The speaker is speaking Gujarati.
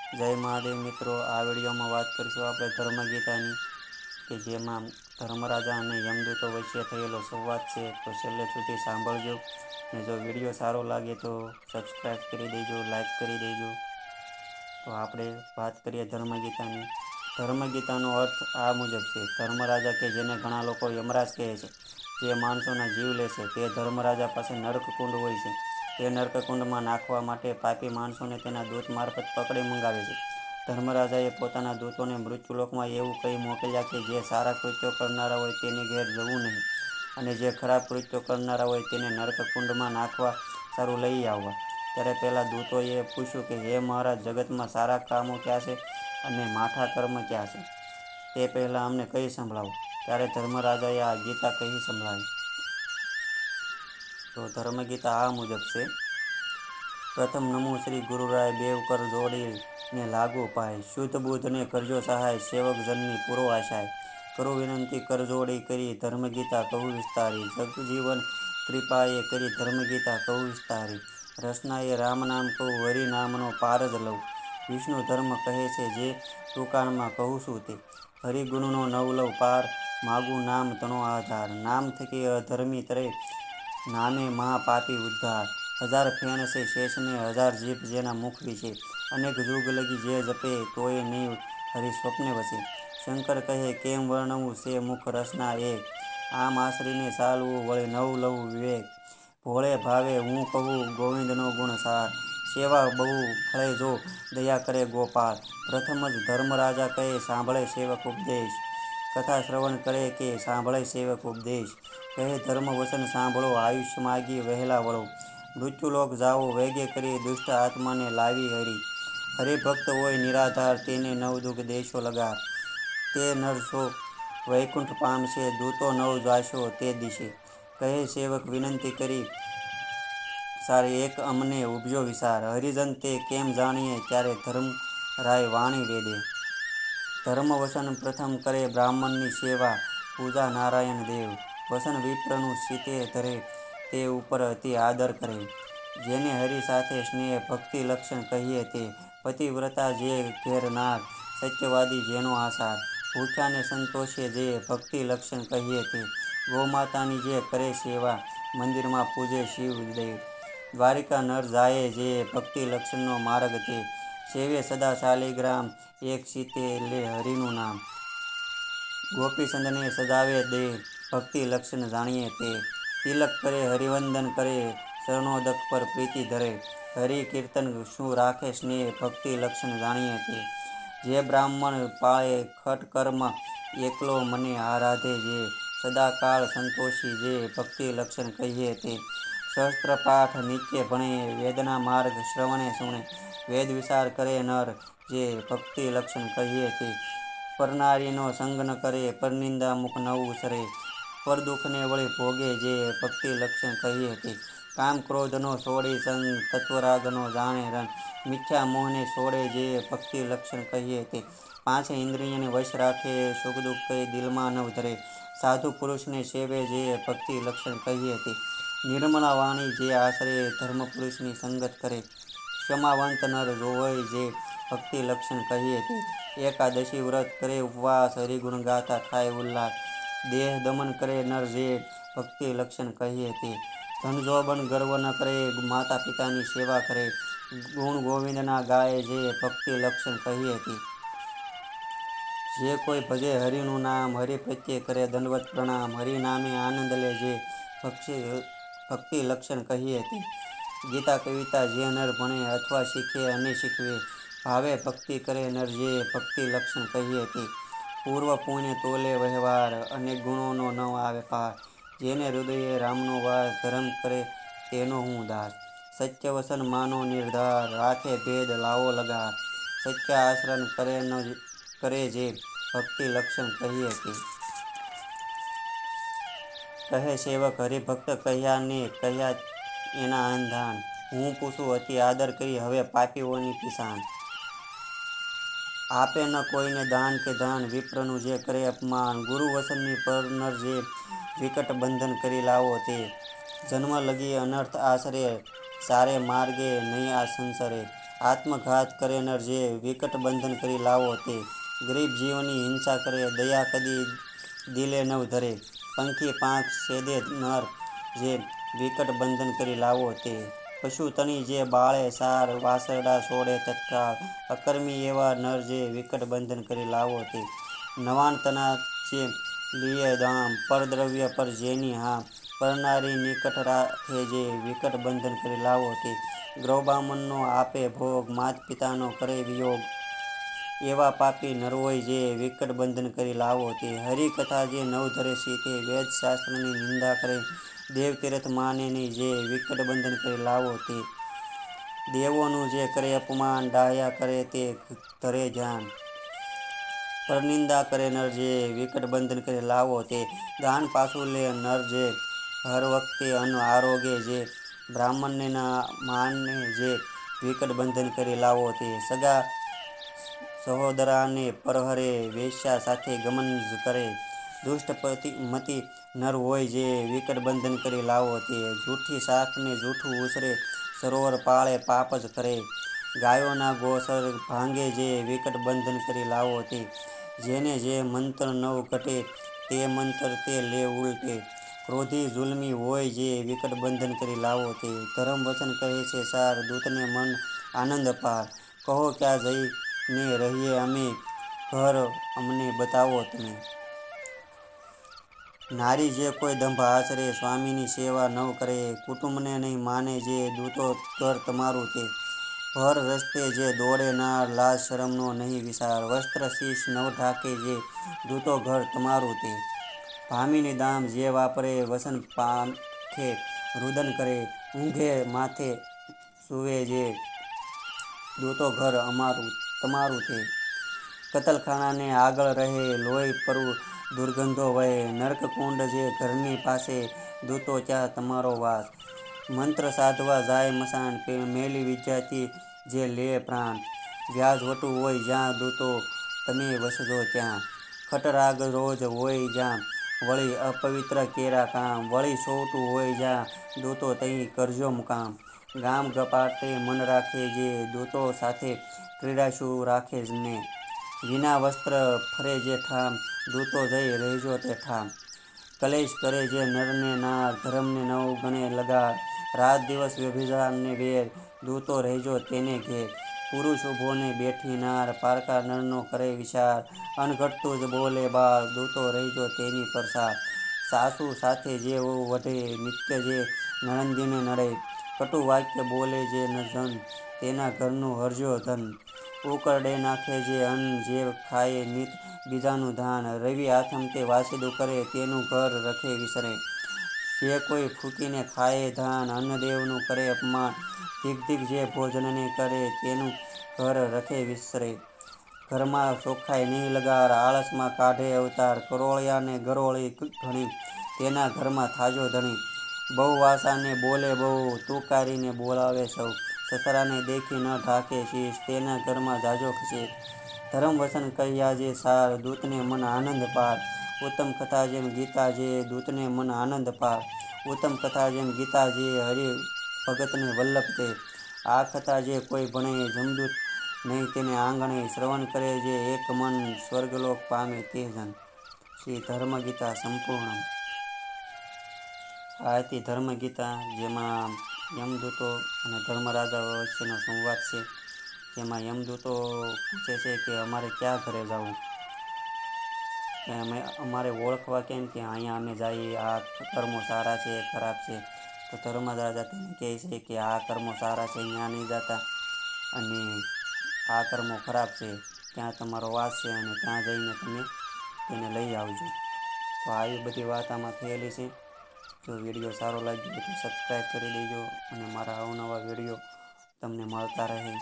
જય મહાદેવ મિત્રો, આ વિડીયોમાં વાત કરીશું આપણે ધર્મગીતાની, કે જેમાં ધર્મરાજા અને યમદૂતો વચ્ચે થયેલો સંવાદ છે. તો છેલ્લે સુધી સાંભળજો. ને જો વિડીયો સારો લાગે તો સબસ્ક્રાઈબ કરી દેજો, લાઈક કરી દેજો. તો આપણે વાત કરીએ ધર્મગીતાની. ધર્મગીતાનો અર્થ આ મુજબ છે: ધર્મરાજા, કે જેને ઘણા લોકો યમરાજ કહે છે, જે માણસોના જીવ લે છે. તે ધર્મરાજા પાસે નરકકુંડ હોય છે. તે નરકકુંડમાં નાખવા માટે પાપી માણસોને તેના દૂત મારફત પકડી મંગાવે છે. ધર્મરાજાએ પોતાના દૂતોને મૃત્યુલોકમાં એવું કહી મોકલ્યા કે જે સારા કૃત્યો કરનારા હોય તેની ઘેર જવું નહીં, અને જે ખરાબ કૃત્યો કરનારા હોય તેને નરકકુંડમાં નાખવા સારું લઈ આવવા. ત્યારે પેલા દૂતોએ પૂછ્યું કે હે મહારાજ, જગતમાં સારા કામો ક્યાં છે અને માઠા કર્મ ક્યાં છે? તે પહેલાં અમને કહી સંભળાવો. ત્યારે ધર્મરાજાએ આ ગીતા કહી સંભળાવી. તો ધર્મગીતા આ મુજબ છે: પ્રથમ નમો શ્રી ગુરુરાય, બેવ કર જોડીને લાગુ પાય. શુદ્ધ બુદ્ધને કરજો સહાય, સેવક જનની પૂરો આશાય. કરું વિનંતી કરજોડી કરી, ધર્મગીતા કહું વિસ્તારી. જગજીવન કૃપાએ કરી, ધર્મગીતા કહું વિસ્તારી. રસનાએ રામ નામ કહું, હરિ નામનો પાર જ લઉં. વિષ્ણુ ધર્મ કહે છે જે ટૂંકાણમાં કહું છું તે. હરિગુણનો નવ લવ પાર, માગું નામ તણો આધાર. નામ થકી અધર્મી તરે, નામે મહાપાપી ઉદ્ધાર. હજાર ફેણ છે શેષને, હજાર જીભ જેના મુખ વિશે. અનેક જુગ લગી જે જપે, તોય નહીં હરિ સ્વપ્ને વસે. શંકર કહે કેમ વર્ણવું છે મુખ રસના એક. આમ આશરીને ચાલવું વળી નવ લવ વિવેક. ભોળે ભાવે હું કહું ગોવિંદનો ગુણ સાર. સેવા બહુ ફળે જો દયા કરે ગોપાળ. પ્રથમ જ ધર્મરાજા કહે સાંભળે સેવક ઉપદેશ. કથા શ્રવણ કરે કે સાંભળે સેવક ઉપદેશ. કહે ધર્મ વચન સાંભળો, આયુષ્ય માગી વહેલા વળો. મૃત્યુલોક જાઓ વેગે કરી, દુષ્ટ આત્માને લાવી હરી. હરિભક્ત હોય નિરાધાર, તેને નવદુઃખ દેશો લગાર. તે નરસો વૈકુંઠ પામશે, દૂતો નવ જાશો તે દિશે. કહે સેવક વિનંતી કરી સારી, એક અમને ઉપજો વિચાર. હરિજન તે કેમ જાણીએ, ત્યારે ધર્મરાય વાણી વેદે. ધર્મ વસન પ્રથમ કરે, બ્રાહ્મણની સેવા પૂજા નારાયણ દેવ. વસન વિપ્રનું ચિત્તે ધરે, તે ઉપર અતિ આદર કરે. જેને હરિ સાથે સ્નેહ, ભક્તિ લક્ષણ કહીએ તે. પતિવ્રતા જે ઘેરનાર, સત્યવાદી જેનો આસાર. ભૂખ્યાને સંતોષે જે, ભક્તિ લક્ષણ કહીએ તે. ગૌમાતાની જે કરે સેવા, મંદિરમાં પૂજે શિવદેવ. દ્વારિકા નર જાયે જે, ભક્તિ લક્ષણનો માર્ગ તે. સેવે સદા શાલિગ્રામ, એક ચિત્તે લે હરિનું નામ. ગોપીચંદને સજાવે દે, ભક્તિ લક્ષણ જાણીએ તે. તિલક કરે હરિવંદન કરે, ચરણોદક પર પ્રીતિ ધરે. હરિ કીર્તન શું રાખે સ્નેહ, ભક્તિ લક્ષણ જાણીએ તે. જે બ્રાહ્મણ પાળે ખટકર્મ, એકલો મને આરાધે જે. સદાકાળ સંતોષી જે, ભક્તિ લક્ષણ કહીએ તે. સહસ્ત્રપાઠ નિત્ય ભણે, વેદના માર્ગ શ્રવણે સુણે. વેદ વિચાર કરે નર, જે ભક્તિ લક્ષણ કહીએ તે. પરનારીનો સંગ ન કરે, પરનિંદા મુખ ન ઉસરે. પરદુઃખને વળી ભોગે જે, ભક્તિ લક્ષણ કહીએ તે. કામ ક્રોધનો છોડી સંગ, તત્વરાગનો જાણે રંગ. મિથ્યા મોહને છોડે જે, ભક્તિ લક્ષણ કહીએ તે. પાંચે ઇન્દ્રિયને વશ રાખે, સુખ દુઃખ કઈ દિલમાં ન ધરે. સાધુ પુરુષને સેવે જે, ભક્તિ લક્ષણ કહીએ તે. નિર્મળા વાણી જે આશરે, ધર્મપુરુષની સંગત કરે. ક્ષમાવંત નર જોવઈ જે, ભક્તિ લક્ષણ કહીએ તે. એકાદશી વ્રત કરે ઉપવાસ, હરિગુણ ગાતા થાય ઉલ્લાસ. દેહ દમન કરે નર જે, ભક્તિ લક્ષણ કહીએ તે. ધનજોબન ગર્વ ન કરે, માતા પિતાની સેવા કરે. ગુણ ગોવિંદના ગાય જે, ભક્તિ લક્ષણ કહીએ તે. જે કોઈ ભજે હરિનું નામ, હરિ પ્રત્યે કરે દંડવત પ્રણામ. હરિ નામે આનંદ લે જે, ભક્તિ લક્ષણ કહીએ તે. ગીતા કવિતા જે નર ભણે અથવા શીખે અને શીખવે. ભાવે ભક્તિ કરે નર જે, ભક્તિ લક્ષણ કહીએ તે. પૂર્વ પુણ્ય તોલે વહેવાર, અનેક ગુણોનો ન આવે પાર. જેને હૃદયે રામનો વાસ, ધર્મ કરે તેનો હું દાસ. સત્ય વસન માનો નિર્ધાર, રાખે ભેદ લાવો લગાર. સત્ય આચરણ કરે જે, ભક્તિ લક્ષણ કહીએ તે. કહે સેવક હરિભક્ત કહ્યા ને કહ્યા એના અનધાન. હું પૂછું અતિ આદર કરી, હવે પાપીઓની પિસાન. આપે ન કોઈને દાન કે ધન, વિપ્રનું જે કરે અપમાન. ગુરુ વસનની પર નર જે, વિકટ બંધન કરી લાવો તે. જન્મ લગી અનર્થ આશરે, સારે માર્ગે નહીં આ સંસરે. આત્મઘાત કરે નર જે વિકટ બંધન કરી લાવો તે, ગરીબ જીવની હિંસા કરે દયા કદી દિલે નવ ધરે, પંખી પાંખ સેદે નર જે વિકટ બંધન કરી લાવો તે, પશુ તણી જે બાળે સાર વાસરડા છોડે તત્કાળ, અકર્મી એવા નર જે વિકટ બંધન કરી લાવો તે, નવાણ તના જે લીએ દામ પરદ્રવ્ય પર જેની હા, પરનારી નિકટ રાખે જે વિકટ બંધન કરી લાવો તે, ગૃહબામણનો આપે ભોગ માત પિતાનો કરે વિયોગ, એવા પાપી નરવોય જે વિકટ બંધન કરી લાવો તે, હરિકથા જે નવ ધરે સીતે વેદ શાસ્ત્રની નિંદા કરે, દેવ તીર્થ માને નહીં જે વિકટ બંધન કરી લાવો તે, દેવોનું જે કરે અપમાન ડાહ્યા કરે તે ધરે ધ્યાન, પરનિંદા કરે નર જે વિકટ બંધન કરી લાવો તે, દાન પાછું લે નર જે હર વખતે અન્ન આરોગે જે, બ્રાહ્મણને ના માને જે વિકટ બંધન કરી લાવો તે, સગા સહોદરાને પરહરે વેશ્યા સાથે ગમન કરે, દુષ્ટ મતિ નર હોય જે વિકટ બંધન કરી લાવો તે, જૂઠી શાખને જૂઠું ઉસરે સરોવર પાળે પાપ જ કરે, ગાયોના ગોસર ભાંગે જે વિકટ બંધન કરી લાવો તે, જેને જે મંત્ર નવ ઘટે તે મંત્ર તે લે ઉલટે, ક્રોધી જુલ્મી હોય જે વિકટ બંધન કરી લાવો તે, ધર્મ વચન કહે છે સાર દૂતને મન આનંદ અપાર, કહો ક્યાં જઈને રહીએ અમે ઘર અમને બતાવો તમે, નારી જે કોઈ દંભ આચરે સ્વામીની સેવા નવ કરે, કુટુંબને નહીં માને જે દૂતો ઘર તમારું તે, ભર રસ્તે જે દોડે નાર લાજ શરમનો નહીં વિચાર, વસ્ત્ર શીશ નવ ઢાકે જે દૂતો ઘર તમારું તે, ભામીની દામ જે વાપરે વસન પાંખે રુદન કરે, ઊંઘે માથે સૂવે જે દૂતો ઘર અમારું તમારું તે, કતલખાનાને આગળ રહે લોહી પરુ દુર્ગંધો વહે, નરકકુંડ જે ઘરની પાસે દૂતો ત્યાં તમારો વાસ, મંત્ર સાધવા જાય મસાણ મેલી વિદ્યાથી જે લે પ્રાણ, વ્યાજ વટું હોય જ્યાં દૂતો તમે વસજો ત્યાં, ખટરાગ રોજ હોય જ્યાં વળી અપવિત્ર કેરા કામ, વળી સોવટું હોય જ્યાં દૂતો તહીં કરજો મુકામ, ગામ ગપાટે મન રાખે જે દૂતો સાથે ક્રીડા શું રાખે ને, વિના વસ્ત્ર ફરે જે ઠામ દૂતો જઈ રહેજો તે ઠામ, કલેશ કરે જે નરને નાર ધર્મને નવ ગણે લગાર, રાત દિવસ વ્યભિચારને વેર દૂતો રહેજો તેને ઘેર, પુરુષ ઊભોને બેઠી નાર પારકા નરનો કરે વિચાર, અણઘડતું જ બોલે બાળ દૂતો રહેજો તેની પરસાર, સાસુ સાથે જે વઢે નિત્ય જે નણંદીને નડે, કટુ વાક્ય બોલે જે જન તેના ઘરનું હરજો ધન, ઉકરડે નાખે જે અન્ન જે ખાય નિત બીજાનું ધાન, રવિ આથમતે વાસીદું કરે તેનું ઘર રખે વિસરે, જે કોઈ ફૂકીને ખાય ધાન અન્નદેવનું કરે અપમાન, ધીક ધીક જે ભોજનને કરે તેનું ઘર રખે વિસરે, ઘરમાં ચોખાઈ નહીં લગાર આળસમાં કાઢે અવતાર, કરોળિયાને ગરોળી ઘણી તેના ઘરમાં થાજો ધણી, બહુ વાસાને બોલે બહુ તુકારીને બોલાવે સૌ, સસરાને દેખી ન ઢાકે શીશ તેના ઘરમાં જાજો ખસે, ધર્મ વચન કહ્યા જે સાર દૂતને મન આનંદ પાર, ઉત્તમ કથા જેમ ગીતા જે દૂતને મન આનંદ પાર, ઉત્તમ કથા જેમ ગીતા જે હરિ ભગતને વલ્લભ તે, આ કથા જે કોઈ ભણે જમદૂત નહીં તેને આંગણે, શ્રવણ કરે જે એક મન સ્વર્ગલોક પામે તે જન, શ્રી ધર્મગીતા સંપૂર્ણ. આ હતી ધર્મગીતા જેમાં યમદૂતો અને ધર્મરાજા વચ્ચેનો સંવાદ છે, જેમાં યમદૂતો પૂછે છે કે અમારે ક્યાં ઘરે જવું, કે અમારે ઓળખવા કેમ કે અહીંયા અમે જઈએ આ કર્મો સારા છે ખરાબ છે, તો ધર્મરાજા તેને કહે છે કે આ કર્મો સારા છે ત્યાં નહીં જતા, અને આ કર્મો ખરાબ છે ત્યાં તમારો વાસ છે અને ત્યાં જઈને તમે તેને લઈ આવજો. તો આવી બધી વાત આમાં થયેલી છે. જો વિડીયો સારો લાગ્યો તો સબસ્ક્રાઈબ કરી દેજો અને મારા અવનવા વિડીયો તમને મળતા રહે.